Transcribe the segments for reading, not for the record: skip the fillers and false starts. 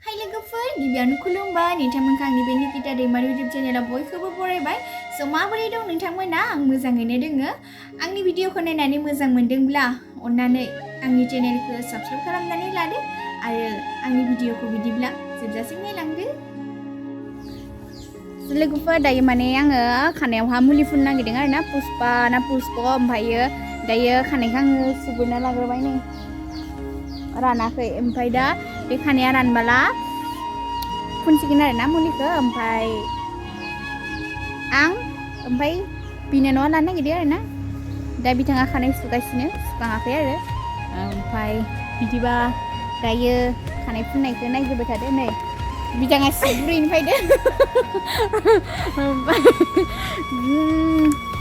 Hai लोगोफोर गिबियावनो खुलुमबाय नोंथांमोनखौ आंनि बे निकिता दैमारि इउटुब चेनेलाव बयखौबो बरायबाय स' माबोरै दं नोंथांमोना आं मोजाङैनो दोङो आंनि भिडिअखौ नायनानै मोजां मोनदोंब्ला अन्नानै आंनि चेनेलखौ साबस्क्राइब खालामनानै लादो आरो आंनि भिडिअखौ बिदिब्ला जोबजासिम नायलांदो लोगोफोर दायो माने आङो खानायावहा मुलि फुननो नागिरदों आरोना पुष्पा ना पुष्प ओमफ्रायो दायो खानायखौ आङो सुग्रोना लाग्रोबाय नै रानाखै ओमफ्राय दा बे खानाया रानबाला फुनसिगोन आरोना मुलिखौ ओमफ्राय बिनानावा लानो नागिरदों आरोना दा बिथाङा खानाय सुगासिनो सुखाङाखै आरो ओमफ्राय बिदिबा दायो खानाय फुननायखौ नायग्रोबाय थादो नै बिथाङा सिबुरैनो फैदो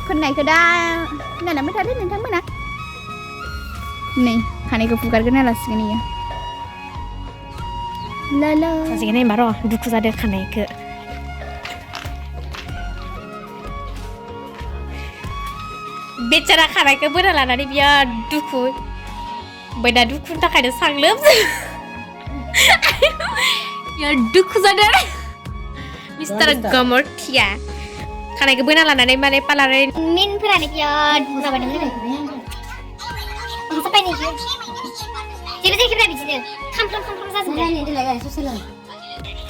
फुननायखौ दा नायलांबाय थादो नोंथांमोना नै खानायखौ फुगारग्रोना लासिगोन इयो लाला सासेखौ नायबा र' दुखु जादों खानायखौ बेचारा खानायखौ बोना लानानै बिराद दुखु ओमफ्राय दा दुखुनि थाखायनो सांलोब बिराद दुखु जादों मिस्टार गमरथिया खानायखौ बोना लानानै माने पार्लार मेनफोरानो बिराद बुरजा बायदों sampai nih jadi kita di sini kampung जाजोबबाय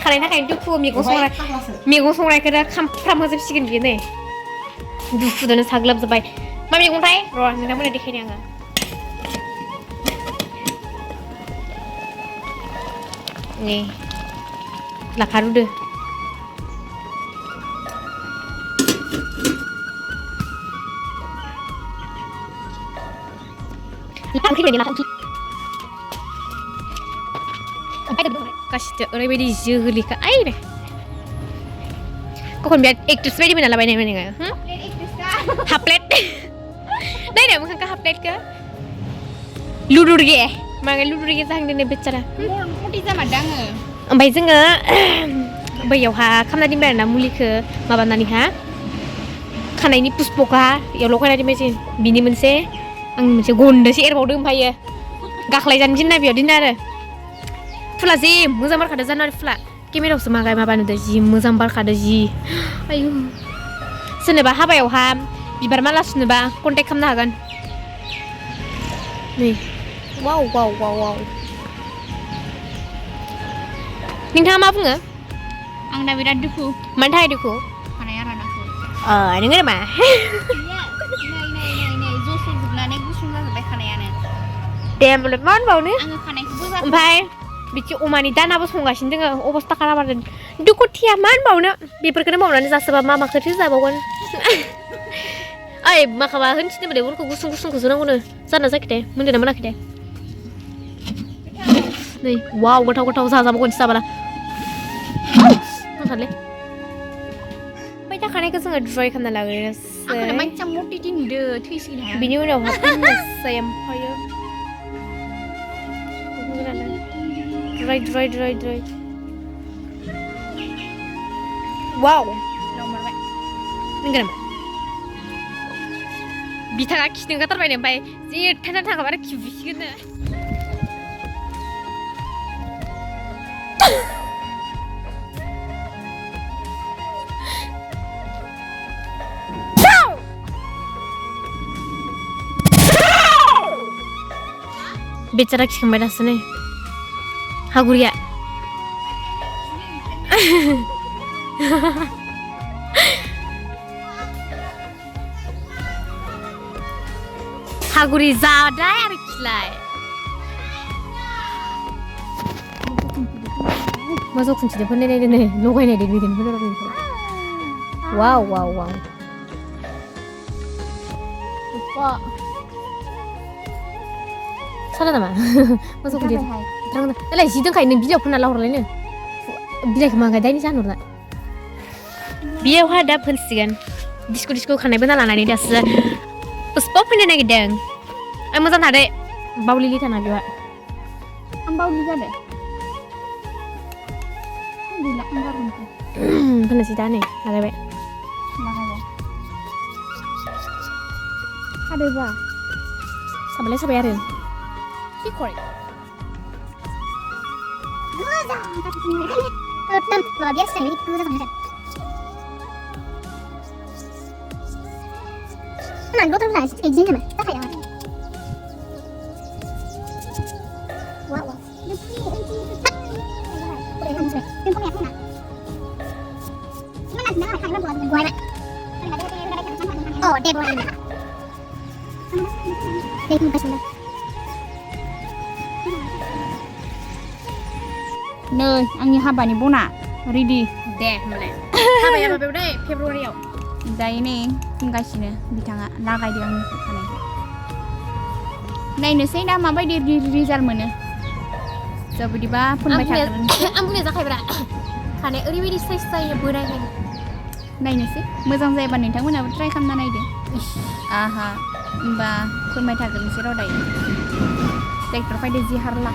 खानायनि थाखायनो दुखु मैगं संनायखौ दा खामफ्राम होजोबसिगोन बियो नै दुखुजोंनो साग्लोबजोब्बाय मा मैगंथाय र' नोंथांमोननो देखायनि आङो नै लाफा रुदो गासिबो ओरैबायदि जोहोलिखा आइ रे कखन बिराद एक्ट्रेस बायदि मोना लाबाय नोङो हाफ प्लेट नायनो मोखांखौ हाफ प्लेटखौ लुदुरगे मागै लुदुरगे जाहांदों नै बेचारा जामारदों आङो ओमफ्राय जोङो बैयावहा खामना दोनबाय आरोना मुलिखौ माबानानैहा खानायनि पुष्पखा बेयाव लगायना दोनबाय जों बिनि मोनसे आं मोनसे गन्दैसो एरबावदों ओमफ्रायो गाख्लायजानो दिनना बेयाव दोनो आरो फुला जि मोजां बारखादों जानुवारि फुला केमेरायावसो माबा नुदों जि मोजां बारखादों जि आयु सोरनोबा हाबायावहा बिबार माला सुनोबा कन्टेक्ट खालामनो हागोन नै वाव वाव वाव वाव नोंथाङा मा बुङो आंना बिराद दुखु मानि थाखाय दुखु खानाया रानाखै नोङो नामा नै जस' जोबनानै गुसुं जाजोब्बाय खानायानो दे होमबालाय मा होनबावनो आङो खानायखौ बोजाब ओमफ्राय बिदि अमानि दानाबो संगासिनो दोङो अबस्था खालाम आरो दुखुथिया मा होनबावनो बेफोरखौनो मावनानै जासोबा मा माखौथो जाबावगोन ओइ माखाबा होनथिनो मोनदों उनखौ गुसुं गुसुंखौसो नांगौनो जाना जायाखै दे मोनदों ना मोनाखै दे नै वाव गोथाव गोथाव जाजाबावगोनसो जाबाला नांथारलै ओमफ्राय दा खानायखौ जोङो ड्राय खालामना लाग्रोनोसै आंखौनो मानसिया मटिटि नुदो थैसिगोन हाया बिनि उनावहा फुननोसै ओमफ्रायो ड्राय वाव लावमारबाय नंगौ नामा बिथाङा खिनो ओंखारथारबायनो ओमफ्राय जि थाना थाङाबा आरो खिबुसिगोननो बेचारा खिखांबाय दासो नै हागुरिया हागुरि जादाय आरो खिलाय मोसौ खुन्थिनो फोननाय नै लगायनाय दे बिदिनो फोननाय वाव वाव वाव साला नामा मोसौ खुन्थि दालाय जि दोनखायो नों बिलाइयाव फोनना लाहरलायनो बिलाइखौ मागाय दायनि जाहरला बेयावहा दा फोनसिगोन डिस्क' खानाय बोना लानानै दासो पुष्पा फैनो नागिरदों आं मोजां थादो बावलिलि थाना बेवहा आं बावलि जादों गैला आं गारहरनोसै फोननोसै दा नै लागायबाय खादोबा साबालाय साबाय आरो কি করে Dan luar biasa ini itu sama. Nah, gue tuh nggak sih kayak gini mah, tak kayak apa? Wow. Oh, dia boleh. Dia pas mana? नै आंनि हाबानि बना रेडि दे होमबालाय हाबाया माबायाव दे फेब्रुवारियाव दायो नै फुनगासिनो बिथाङा लागायदो आंनि खानायखौ नायनोसै दा माबायदि रिजाल्ट मोनो ज' बिदिबा फुनबाय थागोन आं बुंनाय जाखायब्रा खानाया ओरैबायदि साइज जायो बोरायखायनो नायनोसै मोजां जायोबा नोंथांमोनाबो ट्राइ खालामना नायदो आहा होमबा फुनबाय थागोनसै र' दायो ट्रेक्टर फैदो जि हारला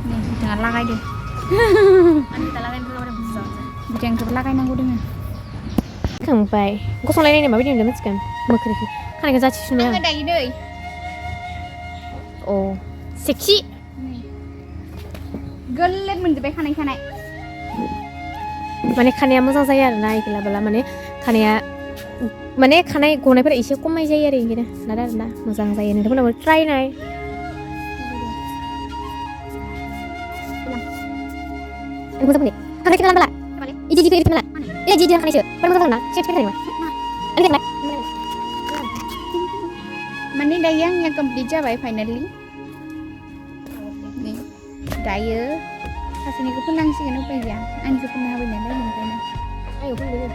नै बिथाङा लागायदो आं दा लागायनो रोङाबा बुजाव बिथांखौबो लागायनांगौ दोङो खांबाय गसंलायनायनि माबायदि नुदों मिथिगोन मोख्रिखौ खानायखौ जाथिफिनबाय आङो दायो नै अ सेक्सि गोरलै मोनजोब्बाय खानाय माने खानाया मोजां जायो आरोना इखौ लाबोला माने खानाया माने खानाय गनायफोरा एसे खमाय जायो आरो इदिनो लादा आरोना मोजां जायो नोंथांमोनाबो ट्राइ नाय aku moza kuning kakak kita lambala iji iji itu nala ini iji iji kanai pada moza kana siap siap kanai ini kanai माने दायो आंनिया कमप्लिट जाबाय फाइनालि नै दायो सासेनिखौ फोनांसिगोन उपाय गैया आंनिखौ फोननो हाबाय नालाय बेनिखायनो ayo pun dulu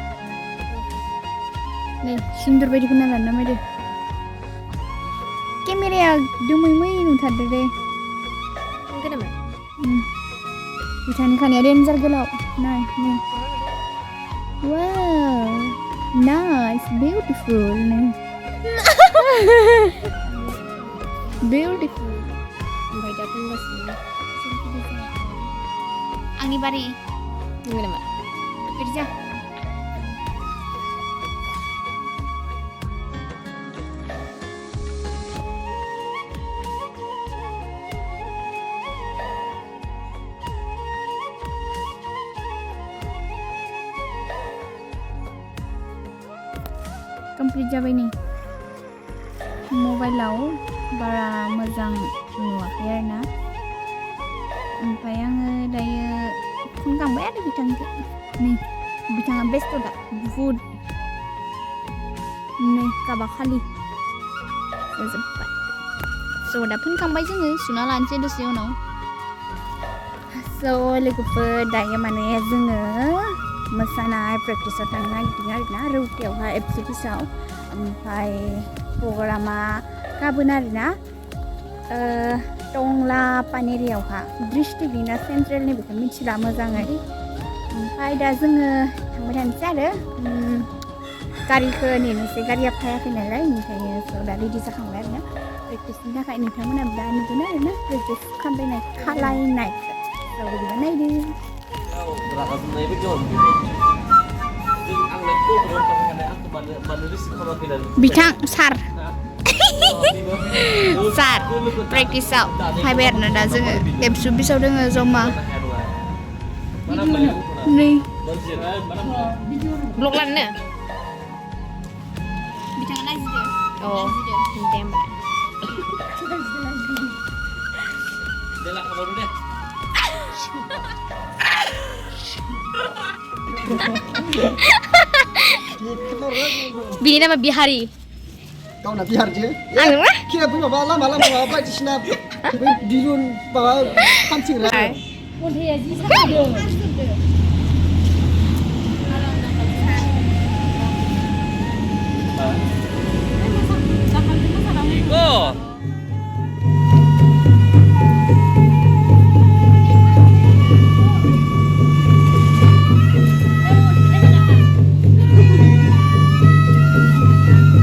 नै सिन्दुर बायदि फोनना लानो मायदो केमेराया दोमै नुथारदो दे kenapa बिथांनि खानाया रेन्जार गोलाव नाय नै वाव नाइस बिउटिफुल नै beautiful ombak dah pun masih आंनि बारि kenapa kerja कमप्लिट जाबाय नै मबाइलाव बारा मोजां नुवाखै आरोना ओमफ्राय आङो दायो फुनखांबाय आरो बिथांखौ नै बिथाङा बेस्थ' दा बुहुद नै गाबा खालि जाजोब्बाय स' दा फुनखांबाय जोङो सुना लानोसै दसे उनाव स' लोगोफोर दायो माने जोङो मोसानाय प्रेक्टिसाव थांनो नागिरदों आरोना रौतायावहाय एफ सि अफिसाव ओमफ्राय प्रग्रामा गाबोन आरोना टंला पानेरियावहा डिस्ट्रिक्टनि ना सेन्ट्रेलनि बेखौ मिथिला मोजाङै ओमफ्राय दा जोङो थांबाय थानोसै आरो गारिखौ नेनोसै गारिया फैयाखै नालाय ओंखायनो स' दा रेडि जाखांबाय आरोना प्रेक्टिसनि थाखाय नोंथांमोनहा दा नुगोन आरोना प्रेक्टिस खालायनाय स' बिदिबा नायदो बिथां सार सार प्रेक्टिसाव फैबाय आरोना दा जोङो एबसु अफिसाव दोङो जमा नै blog लानो बिथाङा नायजिदो oh damn Bini nama Bihari. Kau nak biar je. Anu lah. Kira pun lama apa di sini dirun bawa pancing lah. Oh.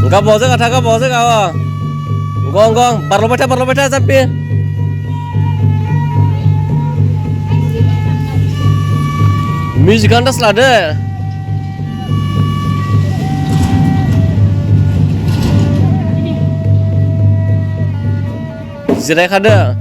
Enggak bawa kau. Gong, barlo baca sampai. Music anda selada. Zirai kada.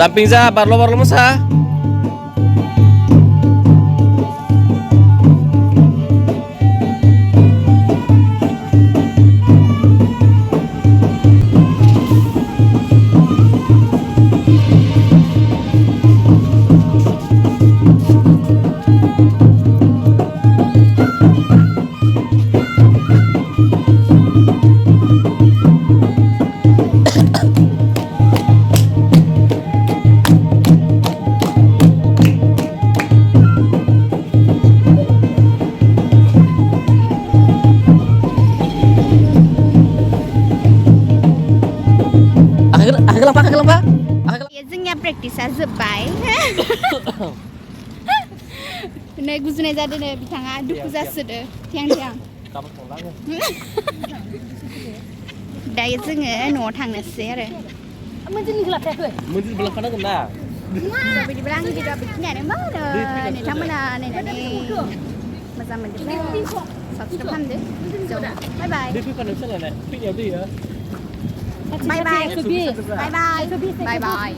Samping za, barlo masa. Agak lemah. Ya जोंनिया प्रेक्टिसा जोब्बाय नै गुजुनाय जादों बिथाङा दुखु जासोदो थियां दायो जोङो न'आव थांनोसै आरो Mungkin belah kanan kena. बिदिब्ला आंनि भिडिअ'आ बेखिनियानोमोन नोंथांमोना नायनानै मोजां मोनदोंब्ला साबसक्राइब खालामदो बाय बाय Dia pergi kanan sana, pergi dia ya. बाय बाय बाय बाय बाय बाय